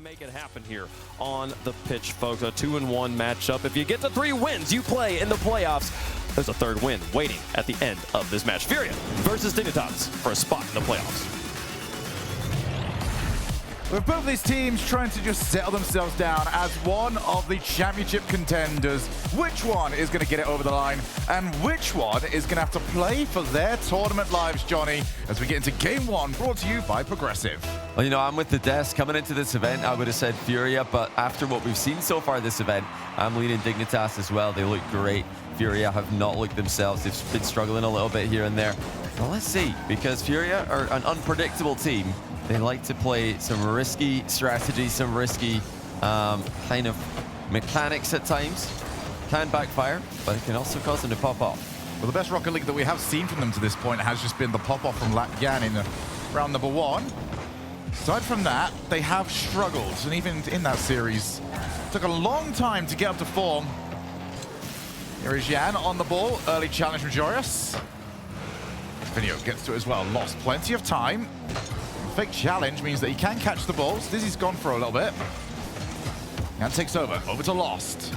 make it happen here on the pitch, folks. A 2-1 matchup. If you get to 3 wins, you play in the playoffs. There's a 3rd win waiting at the end of this match. FURIA versus Dignitas for a spot in the playoffs. With both these teams trying to just settle themselves down as one of the championship contenders, which one is going to get it over the line and which one is going to have to play for their tournament lives, Johnny, as we get into game 1, brought to you by Progressive. Well, you know, I'm with the desk. Coming into this event, I would have said FURIA, but after what we've seen so far this event, I'm leaning Dignitas as well. They look great. FURIA have not looked themselves. They've been struggling a little bit here and there. Well, let's see, because FURIA are an unpredictable team. They like to play some risky strategy, some risky kind of mechanics at times. Can backfire, but it can also cause them to pop off. Well, the best Rocket League that we have seen from them to this point has just been the pop-off from Yan in round number 1. Aside from that, they have struggled, and even in that series, it took a long time to get up to form. Here is Yan on the ball, early challenge from Joris. Video gets to it as well, lost plenty of time. Fake challenge means that he can catch the ball. Dizzy's gone for a little bit. Yan takes over to Lost.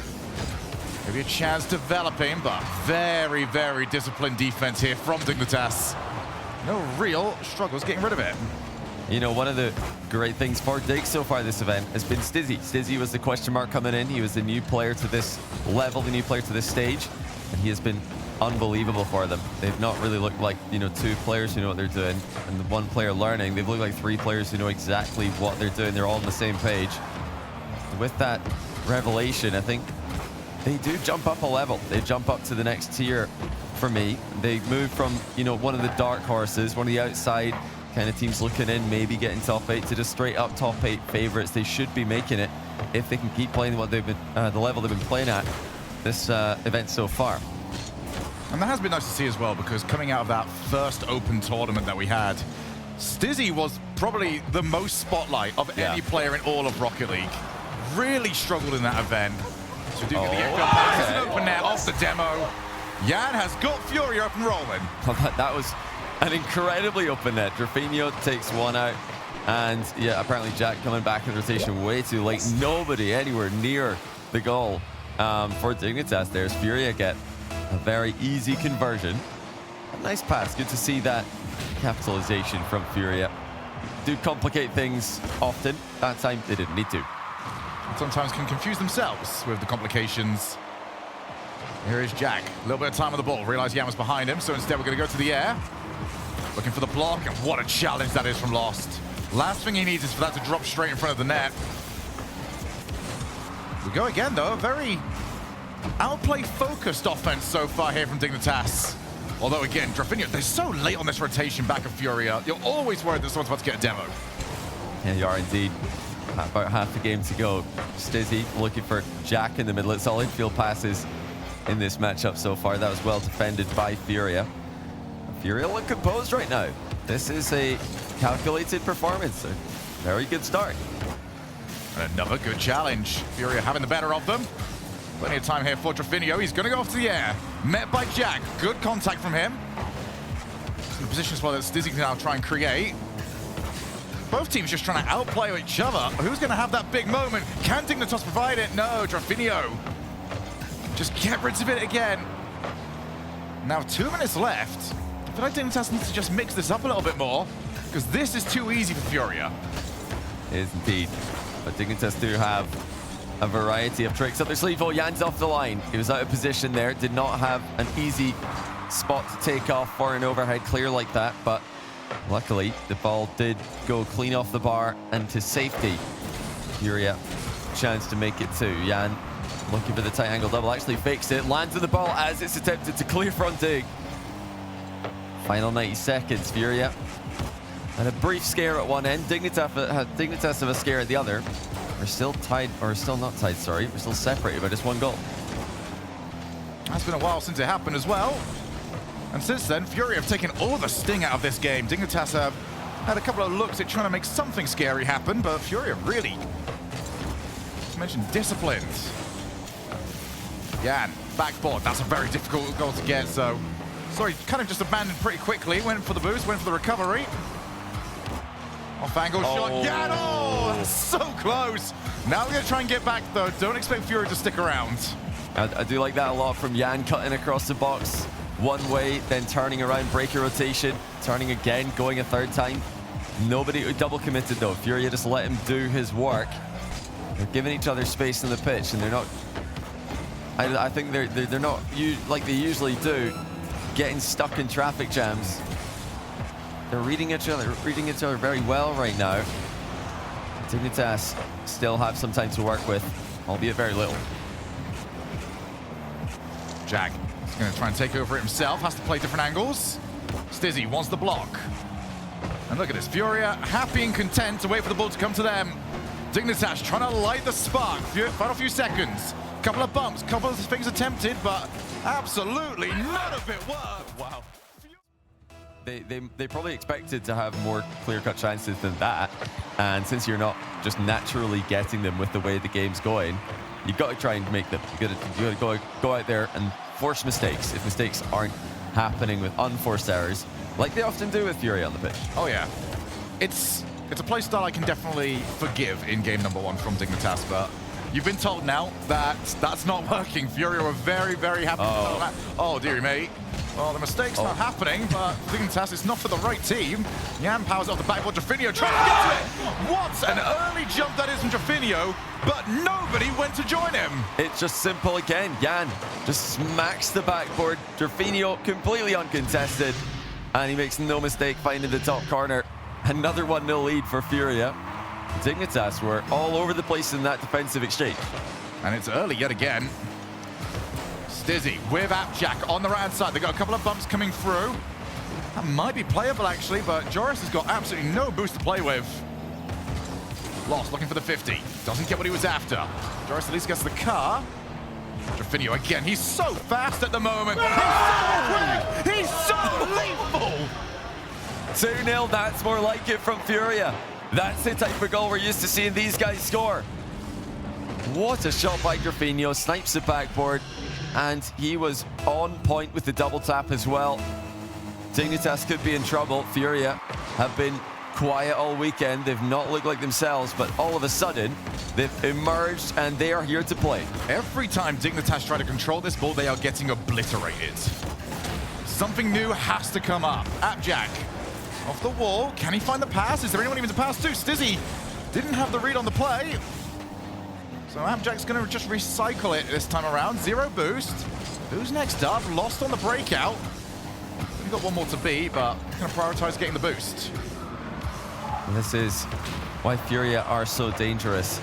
Maybe a chance developing, but very, very disciplined defense here from Dignitas. No real struggles getting rid of it. You know, one of the great things for Dig so far this event has been Stizzy. Stizzy was the question mark coming in. He was the new player to this level, the new player to this stage, and he has been unbelievable for them. They've not really looked like, you know, 2 players who know what they're doing and the 1 player learning. They've looked like 3 players who know exactly what they're doing. They're all on the same page. With that revelation, I think they do jump up a level. They jump up to the next tier for me. They move from, you know, one of the dark horses, one of the outside kind of teams looking in, maybe getting top 8 to just straight up top 8 favorites. They should be making it if they can keep playing what they've been, the level they've been playing at this event so far. And that has been nice to see as well, because coming out of that first open tournament that we had, Stizzy was probably the most spotlight of any player in all of Rocket League. Really struggled in that event. So do get the echo pass. It's an open net off the demo. Yan has got FURIA up and rolling. That was an incredibly open net. Drafinho takes 1 out. And yeah, apparently Jack coming back in rotation way too late. Nobody anywhere near the goal for Dignitas. There's FURIA get a very easy conversion. A nice pass. Good to see that capitalization from FURIA. Do complicate things often. That time they didn't need to. Sometimes can confuse themselves with the complications. Here is Jack. A little bit of time on the ball. Realize Yan was behind him, so instead we're going to go to the air. Looking for the block, and what a challenge that is from Lost. Last thing he needs is for that to drop straight in front of the net. We go again, though. Very outplay-focused offense so far here from Dignitas. Although, again, Drafinho, they're so late on this rotation back of FURIA. You're always worried that someone's about to get a demo. Yeah, you are indeed. About half the game to go. Stizzy looking for Jack in the middle. It's all infield passes in this matchup so far. That was well defended by FURIA. FURIA look composed right now. This is a calculated performance. A very good start. And another good challenge. FURIA having the better of them. Plenty of time here for Drafinho. He's going to go off to the air. Met by Jack. Good contact from him. Some positions where Stizzy can now try and create. Both teams just trying to outplay each other. Who's going to have that big moment? Can Dignitas provide it? No, Drafinho. Just get rid of it again. Now 2 minutes left. I feel like Dignitas needs to just mix this up a little bit more, because this is too easy for FURIA. It is indeed. But Dignitas do have a variety of tricks up their sleeve. Oh, Yan's off the line. He was out of position there. Did not have an easy spot to take off for an overhead clear like that, but luckily the ball did go clean off the bar and to safety. FURIA chance to make it too. Yan looking for the tight angle double, actually fakes it, lands on the ball as it's attempted to clear from Dig. Final 90 seconds. FURIA had a brief scare at one end. Dignitas have a scare at the other. We're still tied, or still not tied, sorry. We're still separated by just 1 goal. That's been a while since it happened as well. And since then, FURIA have taken all the sting out of this game. Dignitas have had a couple of looks at trying to make something scary happen, but FURIA really, as mentioned, disciplined. Yan, backboard. That's a very difficult goal to get, so sorry, kind of just abandoned pretty quickly. Went for the boost, went for the recovery. Off angle shot. Yeah, no! That's so close. Now we're going to try and get back, though. Don't expect FURIA to stick around. I do like that a lot from Jan, cutting across the box one way, then turning around, break your rotation, turning again, going a third time. Nobody double committed, though. FURIA just let him do his work. They're giving each other space on the pitch, and they're not... I think they're not, like they usually do, getting stuck in traffic jams. They're reading each other very well right now. Dignitas still have some time to work with, albeit very little. Jack is going to try and take over it himself, has to play different angles. Stizzy wants the block. And look at this, FURIA happy and content to wait for the ball to come to them. Dignitas trying to light the spark. Final few seconds. Couple of bumps, couple of things attempted, but absolutely none of it worked. Wow. They probably expected to have more clear-cut chances than that, and since you're not just naturally getting them with the way the game's going, you've got to try and make them. You've got to go out there and force mistakes if mistakes aren't happening with unforced errors, like they often do with FURIA on the pitch. Oh yeah, it's a play style I can definitely forgive in game number 1 from Dignitas, but you've been told now that that's not working. FURIA were very, very happy with that. Oh, dearie me. Well, the mistake's not happening, but Dignitas is not for the right team. Jan powers off the backboard. Jaffinio trying to get to it. What an early jump that is from Jaffinio, but nobody went to join him. It's just simple again. Jan just smacks the backboard. Jaffinio completely uncontested, and he makes no mistake finding the top corner. Another 1-0 lead for FURIA. Dignitas were all over the place in that defensive exchange. And it's early yet again. Stizzy with Appjack on the right-hand side. They've got a couple of bumps coming through. That might be playable, actually, but Joris has got absolutely no boost to play with. Lost, looking for the 50. Doesn't get what he was after. Joris at least gets the car. Jaffinio again. He's so fast at the moment. He's so quick. He's so lethal. 2-0, that's more like it from FURIA. That's the type of goal we're used to seeing these guys score. What a shot by Jaffinio, snipes the backboard, and he was on point with the double tap as well. Dignitas could be in trouble. FURIA have been quiet all weekend. They've not looked like themselves, but all of a sudden, they've emerged and they are here to play. Every time Dignitas try to control this ball, they are getting obliterated. Something new has to come up. Appjack off the wall. Can he find the pass? Is there anyone even to pass to? Stizzy didn't have the read on the play. So Appjack's going to just recycle it this time around. 0 boost. Who's next up? Lost on the breakout. We've got one more to beat, but going to prioritize getting the boost. This is why FURIA are so dangerous.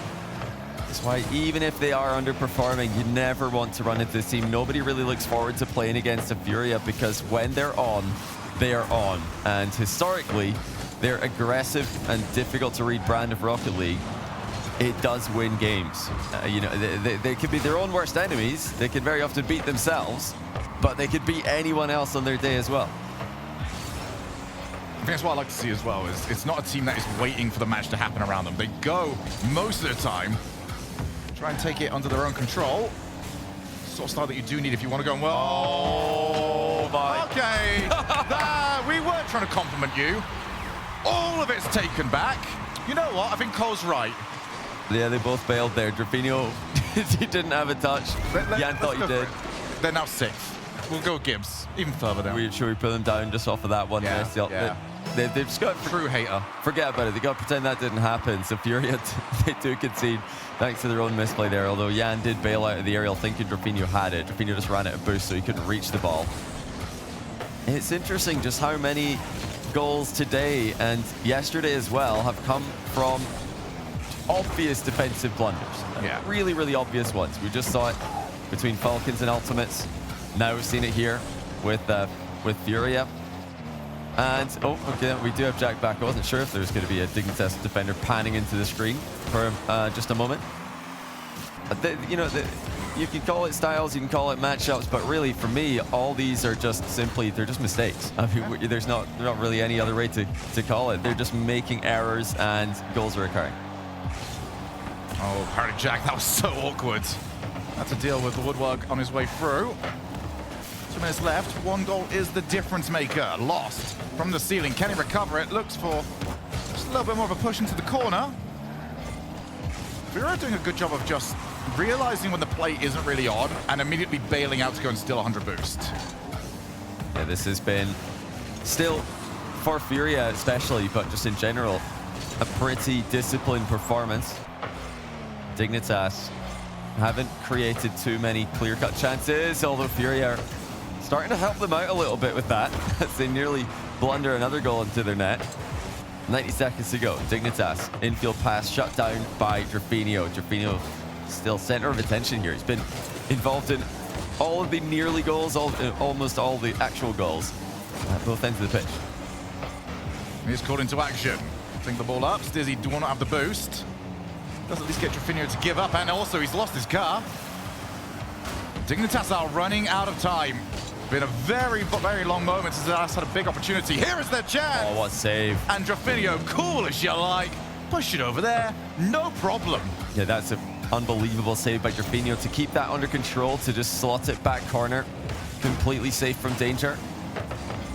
That's why even if they are underperforming, you never want to run into this team. Nobody really looks forward to playing against a FURIA because when they're on, they are on. And historically, their aggressive and difficult to read brand of Rocket League, it does win games. You know, they could be their own worst enemies. They could very often beat themselves, but they could beat anyone else on their day as well. I think that's what I like to see as well, is it's not a team that is waiting for the match to happen around them. They go most of the time, try and take it under their own control. Sort of style that you do need if you want to go well. Oh my. Okay, we weren't trying to compliment you. All of it's taken back. You know what, I think Cole's right. Yeah, they both bailed there. Drafinho, he didn't have a touch. Jan thought he did. They're now 6th. We'll go Gibbs, even further down. Should we put them down just off of that one? Yeah, yeah. They've just got true hater. Forget about it. They got to pretend that didn't happen. So FURIA, they do concede thanks to their own misplay there. Although Jan did bail out of the aerial thinking Drafinho had it. Drafinho just ran out of boost, so he couldn't reach the ball. It's interesting just how many goals today and yesterday as well have come from obvious defensive blunders. Yeah. Really, really obvious ones. We just saw it between Falcons and Ultimates. Now we've seen it here with FURIA. And, oh, okay, we do have Jack back. I wasn't sure if there was going to be a Dignitas defender panning into the screen for just a moment. You can call it styles, you can call it matchups, but really, for me, all these are just simply, they're just mistakes. I mean, there's not really any other way to call it. They're just making errors and goals are occurring. Oh, Party Jack, that was so awkward. Had to deal with the woodwork on his way through. 2 minutes left. 1 goal is the difference maker. Lost from the ceiling. Can he recover it? Looks for a little bit more of a push into the corner. FURIA doing a good job of just realizing when the play isn't really on and immediately bailing out to go and steal 100 boost. Yeah, this has been still, for FURIA especially, but just in general, a pretty disciplined performance. Dignitas haven't created too many clear-cut chances, although FURIA are starting to help them out a little bit with that as they nearly blunder another goal into their net. 90 seconds to go. Dignitas, infield pass shut down by Drafinio. Drafinio still center of attention here. He's been involved in all of the nearly goals, almost all the actual goals at both ends of the pitch. He's called into action. Think the ball up. Stizzy do not have the boost. Does at least get Drafinio to give up, and also he's lost his car. Dignitas are running out of time. Been a very, very long moment since Dallas had a big opportunity. Here is their chance. Oh, what save. And Drafinio, cool as you like. Push it over there. No problem. Yeah, that's an unbelievable save by Drafinio to keep that under control, to just slot it back corner. Completely safe from danger.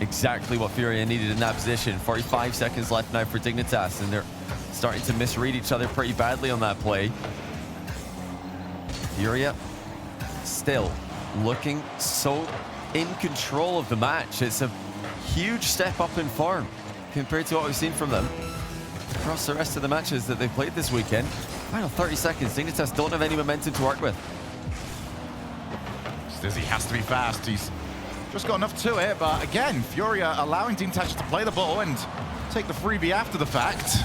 Exactly what FURIA needed in that position. 45 seconds left now for Dignitas, and they're starting to misread each other pretty badly on that play. FURIA still looking so in control of the match. It's a huge step up in form compared to what we've seen from them across the rest of the matches that they've played this weekend. Final 30 seconds. Dignitas don't have any momentum to work with. Stizzy has to be fast. He's just got enough to it, but again, FURIA allowing Dignitas to play the ball and take the freebie after the fact.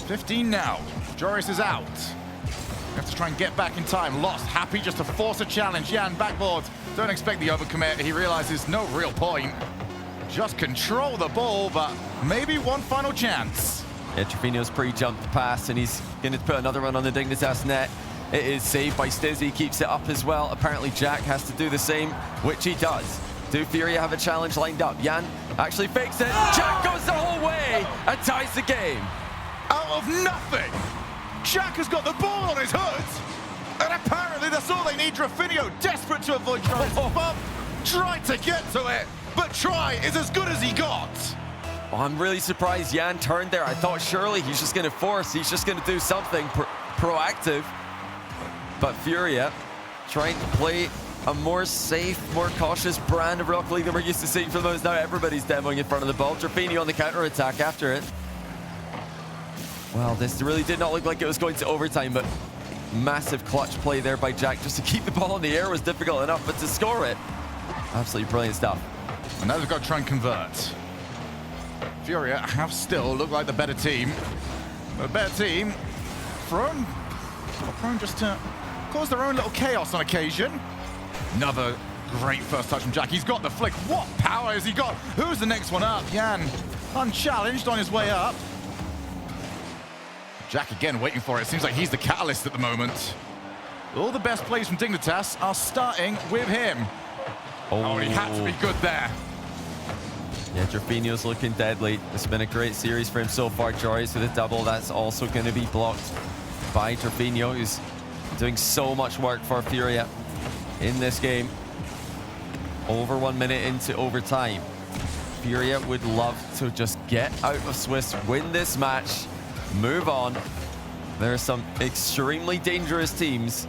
15 now. Joris is out. Have to try and get back in time. Lost. Happy just to force a challenge. Jan, backboard. Don't expect the overcommit. He realizes no real point. Just control the ball, but maybe one final chance. Yeah, Drafinio's pre-jumped pass, and he's going to put another one on the Dignitas net. It is saved by Stizzy. Keeps it up as well. Apparently Jack has to do the same, which he does. Do FURIA have a challenge lined up? Jan actually fakes it. Jack goes the whole way and ties the game. Out of nothing, Jack has got the ball on his hood, and apparently that's all they need. Drafinio desperate to avoid Joris' bump, tried to get to it, but try is as good as he got. Oh, I'm really surprised Jan turned there. I thought surely he's just going to force, he's just going to do something proactive. But FURIA trying to play a more safe, more cautious brand of Rocket League than we're used to seeing from those. Now everybody's demoing in front of the ball. Drafinio on the counter-attack after it. Well, this really did not look like it was going to overtime, but massive clutch play there by Jack. Just to keep the ball in the air was difficult enough, but to score it, absolutely brilliant stuff. And now they've got to try and convert. FURIA have still looked like the better team. The better team, prone just to cause their own little chaos on occasion. Another great first touch from Jack. He's got the flick. What power has he got? Who's the next one up? Jan, unchallenged on his way up. Jack again waiting for it. Seems like he's the catalyst at the moment. All the best plays from Dignitas are starting with him. Oh, he had to be good there. Yeah, Drafinio's looking deadly. It's been a great series for him so far. Joris with a double. That's also going to be blocked by Drafinio, who's doing so much work for FURIA in this game. Over 1 minute into overtime. FURIA would love to just get out of Swiss, win this match, move on. There are some extremely dangerous teams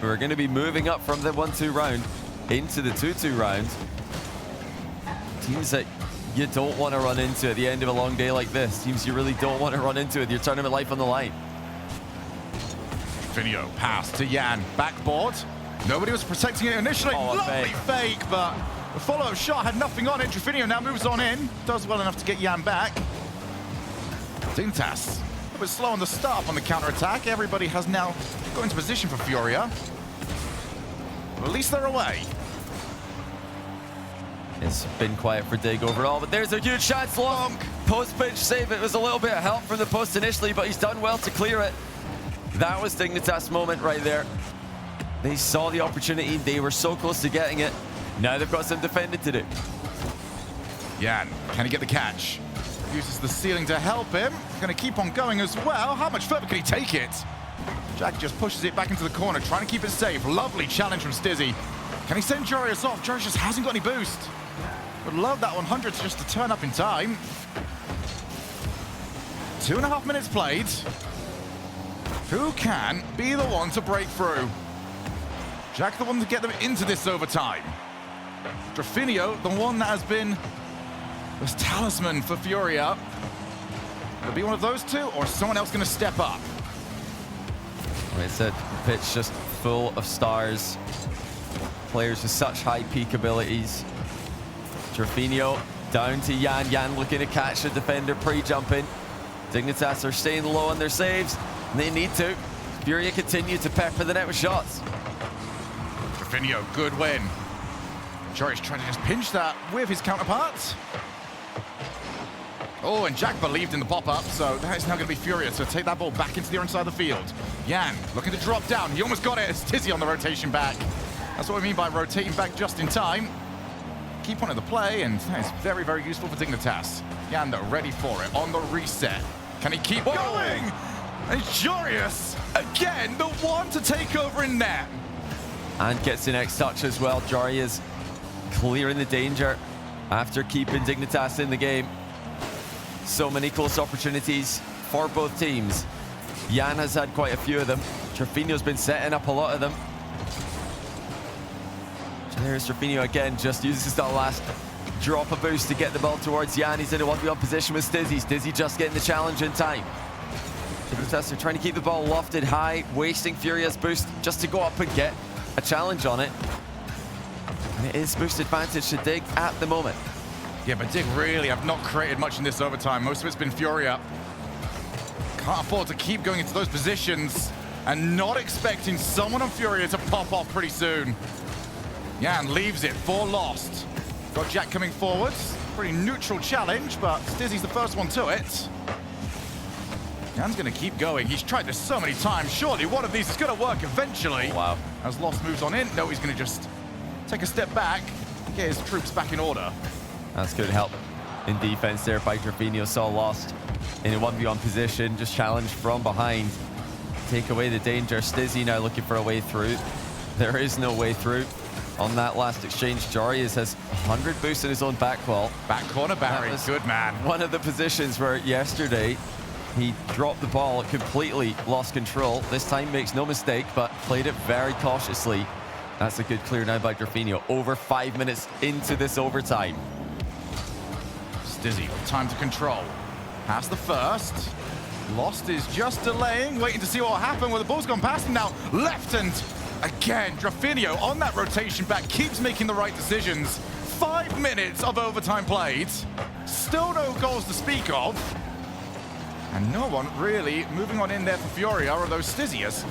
who are going to be moving up from the 1-2 round into the 2-2 round. Teams that you don't want to run into at the end of a long day like this. Teams you really don't want to run into with your tournament life on the line. Drafinio pass to Jan. Backboard. Nobody was protecting it initially. Oh, lovely fake, but the follow-up shot had nothing on it. Drafinio now moves on in. Does well enough to get Jan back. Dignitas a little bit slow on the start on the counter-attack. Everybody has now got into position for FURIA. Well, at least they're away. It's been quiet for Dig overall, but there's a huge chance. Long post-pitch save. It was a little bit of help from the post initially, but he's done well to clear it. That was Dignitas' moment right there. They saw the opportunity. They were so close to getting it. Now they've got some defending to do. Jan, can he get the catch? Uses the ceiling to help him. Going to keep on going as well. How much further can he take it? Jack just pushes it back into the corner, trying to keep it safe. Lovely challenge from Stizzy. Can he send Joris off? Joris just hasn't got any boost. Would love that 100 just to turn up in time. 2.5 minutes played. Who can be the one to break through? Jack, the one to get them into this overtime. Drafinio, the one that has been this talisman for FURIA. Could be one of those two, or is someone else going to step up? It's a pitch just full of stars. Players with such high peak abilities. Drafinio down to Yan. Yan looking to catch the defender pre-jumping. Dignitas are staying low on their saves, and they need to. FURIA continue to pepper the net with shots. Drafinio, good win. Joris trying to just pinch that with his counterparts. Oh, and Jack believed in the pop-up, so that is now going to be FURIA to take that ball back into the inside of the field. Yan looking to drop down. He almost got it. It's Tizzy on the rotation back. That's what we mean by rotating back just in time. Keep on in the play, and that is very, very useful for Dignitas. Yan, though, ready for it on the reset. Can he keep going? And Joris, again, the one to take over in net. And gets the next touch as well. Jari is clearing the danger after keeping Dignitas in the game. So many close opportunities for both teams. Yan has had quite a few of them. Drafinio's been setting up a lot of them. There's Drafinio again, just uses that last drop a boost to get the ball towards Yan. He's in a 1v1 position with Stizzy. Stizzy just getting the challenge in time. Dignitas are trying to keep the ball lofted high, wasting FURIA's boost just to go up and get a challenge on it. And it is boost advantage to Dig at the moment. Yeah, but Dig really have not created much in this overtime. Most of it's been FURIA. Can't afford to keep going into those positions and not expecting someone on FURIA to pop off pretty soon. Yan leaves it for Lost. Got Jack coming forwards. Pretty neutral challenge, but Stizzy's the first one to it. Yan's going to keep going. He's tried this so many times. Surely one of these is going to work eventually. Wow. As Lost moves on in, no, he's going to just take a step back and get his troops back in order. That's good help in defense there by Drafinio. Saw Lost in a 1v1 position, just challenged from behind. Take away the danger. Stizzy now looking for a way through. There is no way through. On that last exchange, Jarius has 100 boosts in his own back wall. Back corner, Barry. Good man. One of the positions where yesterday he dropped the ball, completely lost control. This time makes no mistake, but played it very cautiously. That's a good clear now by Drafinio. Over 5 minutes into this overtime. Stizzy with time to control. Has the first. Lost is just delaying, waiting to see what will happen when the ball's gone past him now. Left and again, Drafinio on that rotation back keeps making the right decisions. 5 minutes of overtime played. Still no goals to speak of. And no one really moving on in there for FURIA, although Stizzy has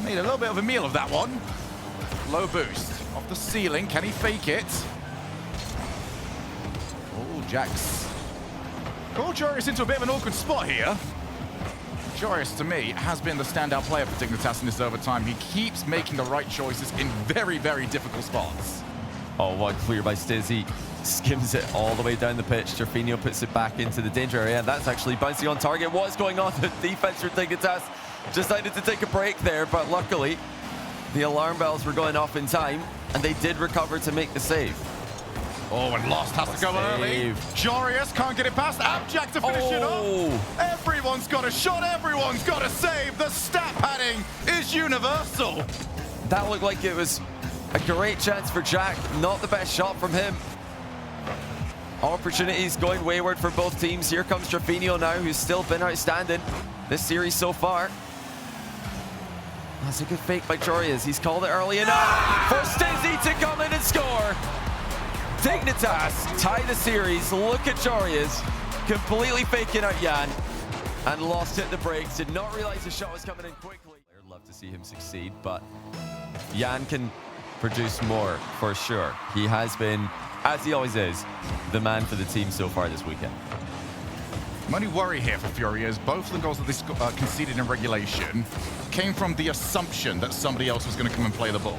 made a little bit of a meal of that one. Low boost off the ceiling. Can he fake it? Oh, Jax. Called Joris into a bit of an awkward spot here. Joris, to me, has been the standout player for Dignitas in this overtime. He keeps making the right choices in very, very difficult spots. Oh, what clear by Stizzy. Skims it all the way down the pitch. Drafinio puts it back into the danger area. That's actually bouncing on target. What is going on? The defense for Dignitas decided to take a break there, but luckily the alarm bells were going off in time, and they did recover to make the save. Oh, and Lost has to go early. Jarius can't get it past Abjack to finish it up. Everyone's got a shot. Everyone's got a save. The stat padding is universal. That looked like it was a great chance for Jack. Not the best shot from him. Opportunities going wayward for both teams. Here comes Drafinio now, who's still been outstanding this series so far. That's a good fake by Jarius. He's called it early enough for Stizzy to come in and score. Dignitas tie the series. Look at Jarius completely faking out Yan and Lost hit the brakes. Did not realize the shot was coming in quickly. I'd love to see him succeed, but Yan can produce more for sure. He has been, as he always is, the man for the team so far this weekend. My only worry here for FURIA is both of the goals that they conceded in regulation came from the assumption that somebody else was going to come and play the ball.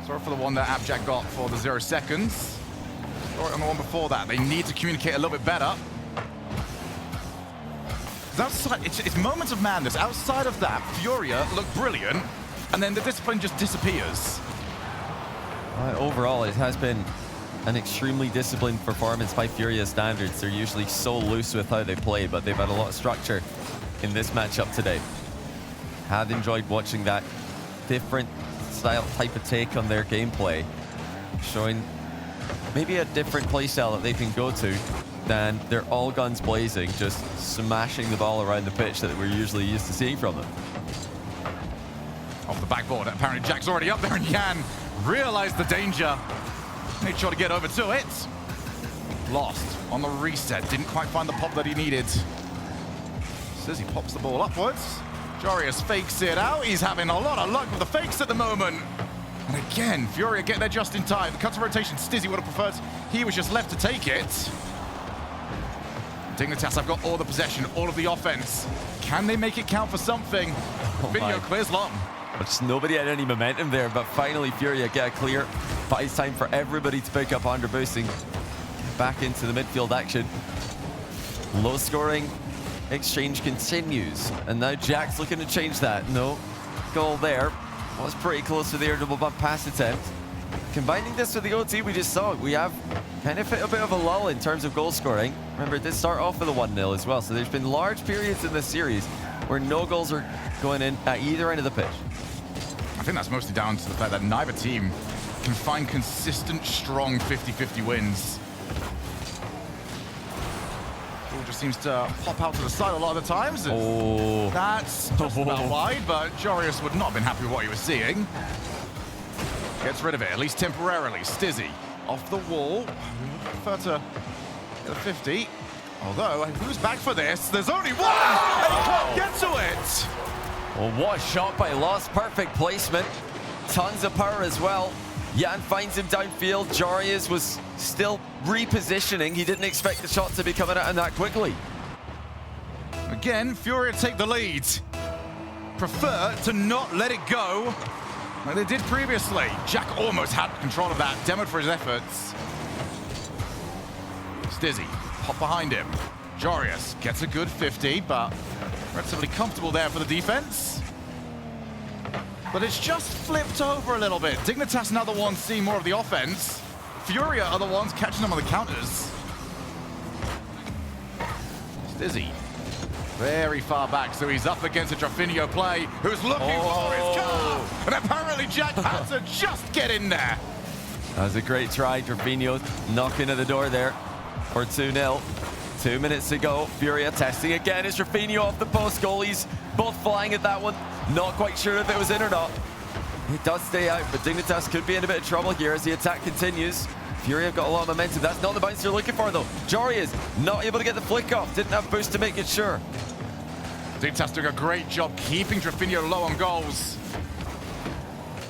Sorry for the one that Abjack got for the 0 seconds. Sorry on the one before that. They need to communicate a little bit better. Outside, it's moments of madness. Outside of that, FURIA look brilliant, and then the discipline just disappears. Overall, it has been an extremely disciplined performance by FURIA standards. They're usually so loose with how they play, but they've had a lot of structure in this matchup today. Have enjoyed watching that different style type of take on their gameplay, showing maybe a different playstyle that they can go to than they're all guns blazing, just smashing the ball around the pitch that we're usually used to seeing from them. Off the backboard, apparently Jack's already up there, and Jan realized the danger. Made sure to get over to it. Lost on the reset, didn't quite find the pop that he needed. Says he pops the ball upwards. Jorius fakes it out. He's having a lot of luck with the fakes at the moment. And again, FURIA get there just in time. The cut to rotation, Stizzy would have preferred he was just left to take it. Dignitas have got all the possession, all of the offense. Can they make it count for something? Video clears long. Just nobody had any momentum there, but finally FURIA get a clear. Buys time for everybody to pick up under boosting. Back into the midfield action. Low scoring exchange continues, and now Jack's looking to change that. No goal there. Was pretty close to the air double bump pass attempt. Combining this with the OT we just saw, we have kind of hit a bit of a lull in terms of goal scoring. Remember, it did start off with a 1-0 as well, so there's been large periods in this series where no goals are going in at either end of the pitch. I think that's mostly down to the fact that neither team can find consistent, strong 50-50 wins. Ball just seems to pop out to the side a lot of the times. That's just about wide, but Jorius would not have been happy with what he was seeing. Gets rid of it, at least temporarily. Stizzy off the wall. Prefer to get a 50. Although, who's back for this? There's only one! And he can't get to it! Well, what a shot by Lost. Perfect placement. Tons of power as well. Jan finds him downfield. Jorius was still repositioning. He didn't expect the shot to be coming at him that quickly. Again, FURIA take the lead. Prefer to not let it go like they did previously. Jack almost had control of that, demoed for his efforts. Stizzy, pop behind him. Jorius gets a good 50, but relatively comfortable there for the defense. But it's just flipped over a little bit. Dignitas now the ones seeing more of the offense. FURIA are the ones catching them on the counters. Stizzy, very far back, so he's up against a Drafinio play, who's looking for his car. And apparently Jack had to just get in there. That was a great try. Drafinio knocking at the door there for 2-0. 2 minutes to go. FURIA testing again. Is Drafinio off the post? Goalies both flying at that one. Not quite sure if it was in or not. It does stay out, but Dignitas could be in a bit of trouble here as the attack continues. FURIA have got a lot of momentum. That's not the bounce they're looking for, though. Jorius not able to get the flick off. Didn't have boost to make it sure. Dignitas doing a great job keeping Drafinio low on goals.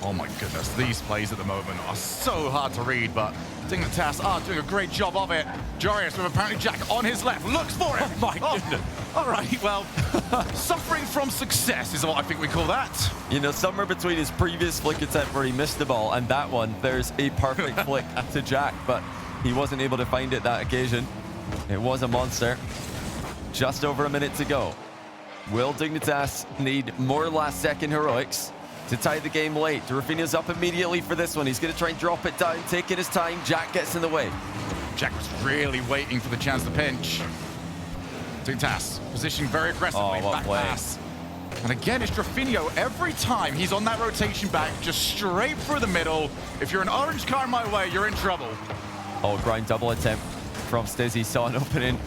Oh my goodness, these plays at the moment are so hard to read, but Dignitas are doing a great job of it. Jorius with apparently Jack on his left, looks for it. Oh my goodness. All right, well, suffering from success is what I think we call that. You know, somewhere between his previous flick attempt where he missed the ball and that one, there's a perfect flick to Jack, but he wasn't able to find it that occasion. It was a monster. Just over a minute to go. Will Dignitas need more last-second heroics to tie the game late? Drafinio's up immediately for this one. He's going to try and drop it down, taking his time. Jack gets in the way. Jack was really waiting for the chance to pinch. Dignitas positioning very aggressively, back pass. And again, it's Drafinio. Every time he's on that rotation back, just straight through the middle. If you're an orange car in my way, you're in trouble. Oh, ground double attempt from Stizzy. Saw an opening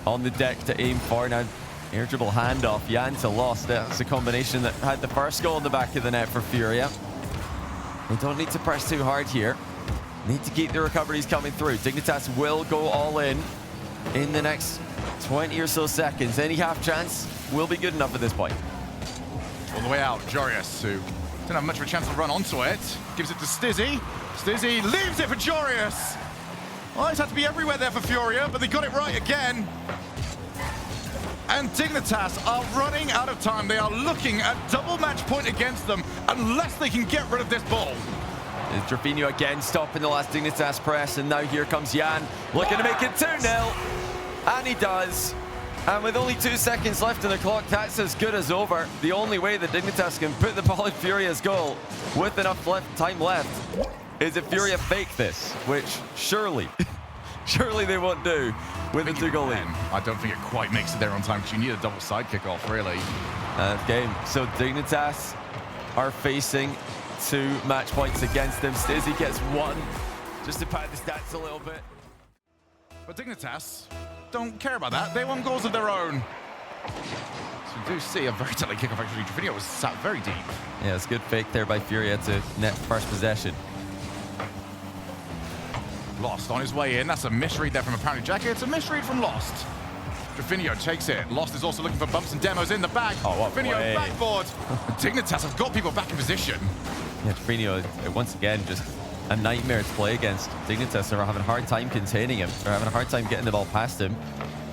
on the deck to aim for. Now, air dribble handoff. Jan to Lost. That's a combination that had the first goal in the back of the net for FURIA. They don't need to press too hard here. Need to keep the recoveries coming through. Dignitas will go all in the next 20 or so seconds. Any half chance will be good enough at this point. All the way out, Jorius, who didn't have much of a chance to run onto it. Gives it to Stizzy. Stizzy leaves it for Jorius. Well, he's had to be everywhere there for FURIA, but they got it right again. And Dignitas are running out of time. They are looking at double match point against them unless they can get rid of this ball. Drafinio again stopping the last Dignitas press, and now here comes Jan looking to make it 2-0. And he does. And with only 2 seconds left on the clock, that's as good as over. The only way that Dignitas can put the ball in FURIA's goal with enough time left is if FURIA fake this, which surely they won't do with the 2-goal lead. I don't think it quite makes it there on time because you need a double side kickoff, really. Game. So Dignitas are facing 2 match points against them. Stizzy gets 1, just to pad the stats a little bit. But Dignitas don't care about that. They want goals of their own. So we do see a very deadly kickoff. Actually, Trevino was sat very deep. Yeah, it's a good fake there by FURIA to net first possession. Lost on his way in. That's a misread there from apparently Jackie. It's a misread from Lost. Trevino takes it. Lost is also looking for bumps and demos in the bag. Oh, what Trevino play. backboard. Dignitas have got people back in position. Yeah, Trevino, once again, just a nightmare to play against. Dignitas are having a hard time containing him. They're having a hard time getting the ball past him.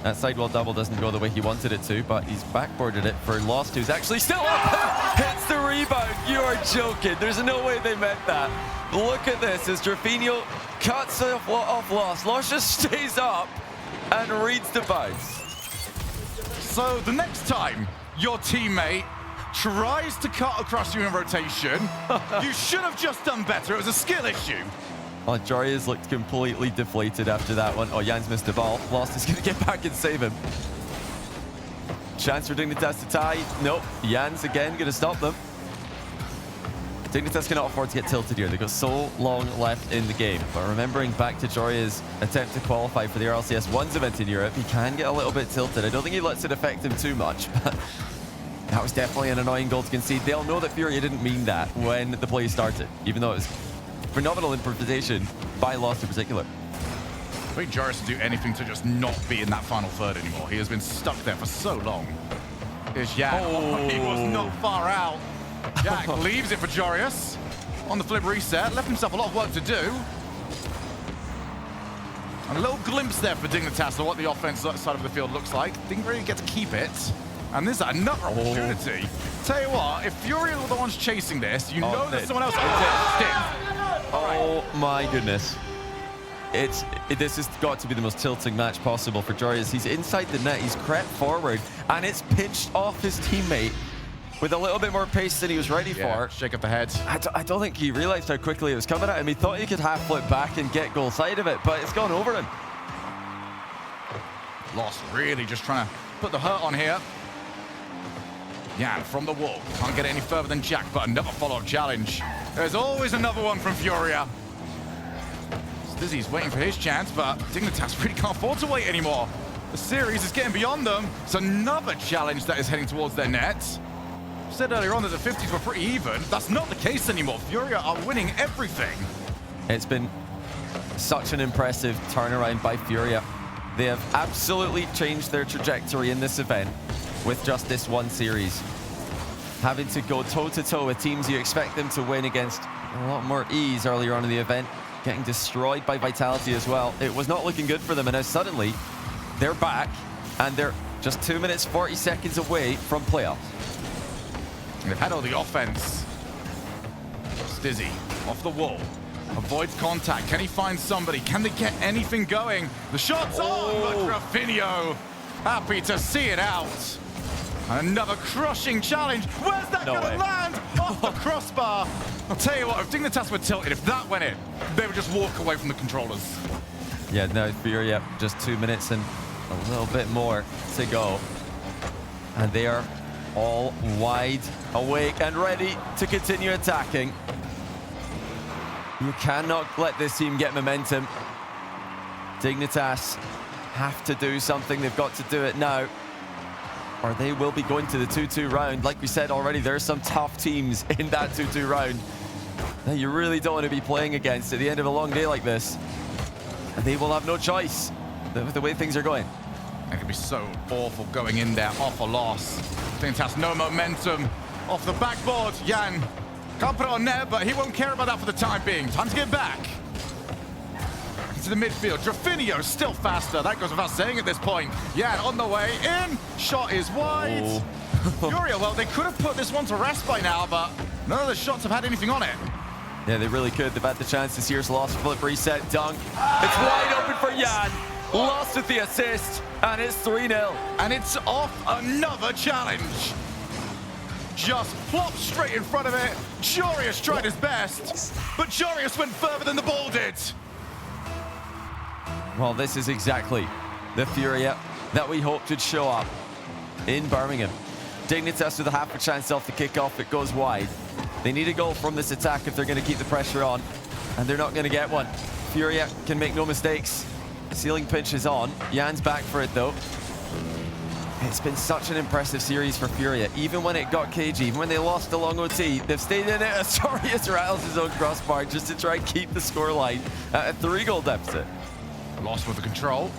That sidewall double doesn't go the way he wanted it to, but he's backboarded it for Lost, who's actually still up. Hits the rebound. You are joking. There's no way they meant that. Look at this as Trevino cuts off Lost. Lost just stays up and reads the bounce. So the next time your teammate tries to cut across you in rotation, you should have just done better. It was a skill issue. Oh, Joria's looked completely deflated after that one. Oh, Jan's missed the ball. Lost is going to get back and save him. Chance for Dignitas to tie. Nope. Jan's again going to stop them. Dignitas cannot afford to get tilted here. They've got so long left in the game. But remembering back to Joria's attempt to qualify for the RLCS 1's event in Europe, he can get a little bit tilted. I don't think he lets it affect him too much, but that was definitely an annoying goal to concede. They'll know that FURIA didn't mean that when the play started, even though it was phenomenal interpretation by Lost in particular. I think Joris will do anything to just not be in that final third anymore. He has been stuck there for so long. Here's Jan. Oh, he was not far out. Jack leaves it for Jorius. On the flip reset, left himself a lot of work to do. A little glimpse there for Dignitas of what the offense side of the field looks like. Didn't really get to keep it. And this is another opportunity. Tell you what, if FURIA were the ones chasing this, you know there's someone else out there. Oh my goodness. This has got to be the most tilting match possible for Jorius. He's inside the net, he's crept forward, and it's pinched off his teammate with a little bit more pace than he was ready for. Shake up the head. I don't think he realized how quickly it was coming at him. He thought he could half flip back and get goal side of it, but it's gone over him. Lost really just trying to put the hurt on here. Jan from the wall. Can't get it any further than Jack, but another follow-up challenge. There's always another one from FURIA. Stizzy's waiting for his chance, but Dignitas really can't afford to wait anymore. The series is getting beyond them. It's another challenge that is heading towards their net. Said earlier on that the 50s were pretty even. That's not the case anymore. FURIA are winning everything. It's been such an impressive turnaround by FURIA. They have absolutely changed their trajectory in this event with just this one series. Having to go toe-to-toe with teams you expect them to win against a lot more ease earlier on in the event, getting destroyed by Vitality as well. It was not looking good for them, and now suddenly they're back and they're just 2 minutes 40 seconds away from playoffs. And they've had all the offense. Stizzy off the wall, avoids contact. Can he find somebody? Can they get anything going? The shot's on, but Rafinho happy to see it out. And another crushing challenge. Where's that gonna land? Off the crossbar. I'll tell you what, if Dignitas were tilted, if that went in, they would just walk away from the controllers. Yeah, no, FURIA, just 2 minutes and a little bit more to go. And they are all wide awake and ready to continue attacking. You cannot let this team get momentum. Dignitas have to do something. They've got to do it now, or they will be going to the 2-2 round. Like we said already, there are some tough teams in that 2-2 round that you really don't want to be playing against at the end of a long day like this. And they will have no choice with the way things are going. It could be so awful going in there off a loss. Dignitas no momentum off the backboard. Jan can't put it on net, but he won't care about that for the time being. Time to get back into the midfield. Rafinho still faster. That goes without saying at this point. Jan on the way in. Shot is wide. FURIA, well, they could have put this one to rest by now, but none of the shots have had anything on it. Yeah, they really could. They've had the chances. Here's Lost, flip, reset, dunk. It's wide open for Jan. Lost with the assist, and it's 3-0. And it's off another challenge. just plopped straight in front of it. Jorius tried his best, but Jorius went further than the ball did. Well, this is exactly the Furia that we hoped would show up in Birmingham. Dignitas with a half a chance off the kickoff. It goes wide. They need a goal from this attack if they're going to keep the pressure on, and they're not going to get one. Furia can make no mistakes. Ceiling pinch is on. Jan's back for it, though. It's been such an impressive series for Furia. Even when it got cagey, even when they lost the long OT, they've stayed in it as Jorius rattles his own crossbar just to try and keep the scoreline at a 3-goal deficit. Lost with the control.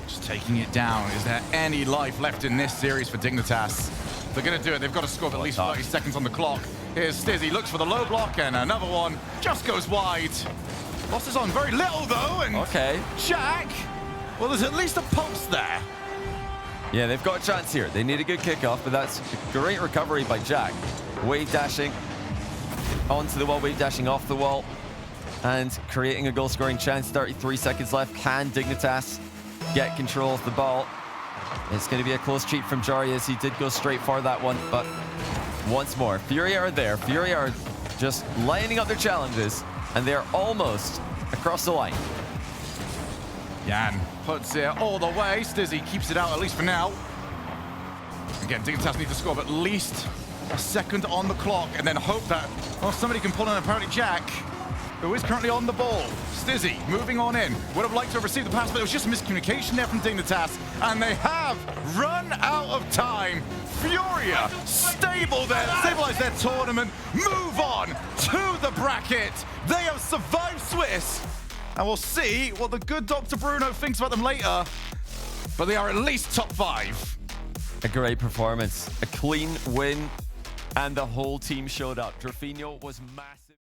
Just taking it down. Is there any life left in this series for Dignitas? If they're going to do it, they've got to score with at least 30 seconds on the clock. Here's Stizzy, looks for the low block, and another one just goes wide. Losses on very little, though, and Jack, well, there's at least a pulse there. Yeah, they've got a chance here. They need a good kickoff, but that's a great recovery by Jack. Wave dashing onto the wall, wave dashing off the wall, and creating a goal-scoring chance. 33 seconds left. Can Dignitas get control of the ball? It's going to be a close cheat from Jorius. He did go straight for that one, but once more, Furia are there. Furia are just lining up their challenges, and they're almost across the line. Jan puts it all the way. Stizzy keeps it out, at least for now. Again, Dignitas need to score at least a second on the clock, and then hope that, well, somebody can pull in. Apparently Jack, who is currently on the ball. Stizzy moving on in. Would have liked to have received the pass, but it was just miscommunication there from Dignitas, and they have run out of time. Furia stabilize their tournament, move on to the bracket. They have survived Swiss, and we'll see what the good Dr. Bruno thinks about them later, but they are at least top 5. A great performance, a clean win, and the whole team showed up. Drafinho was massive.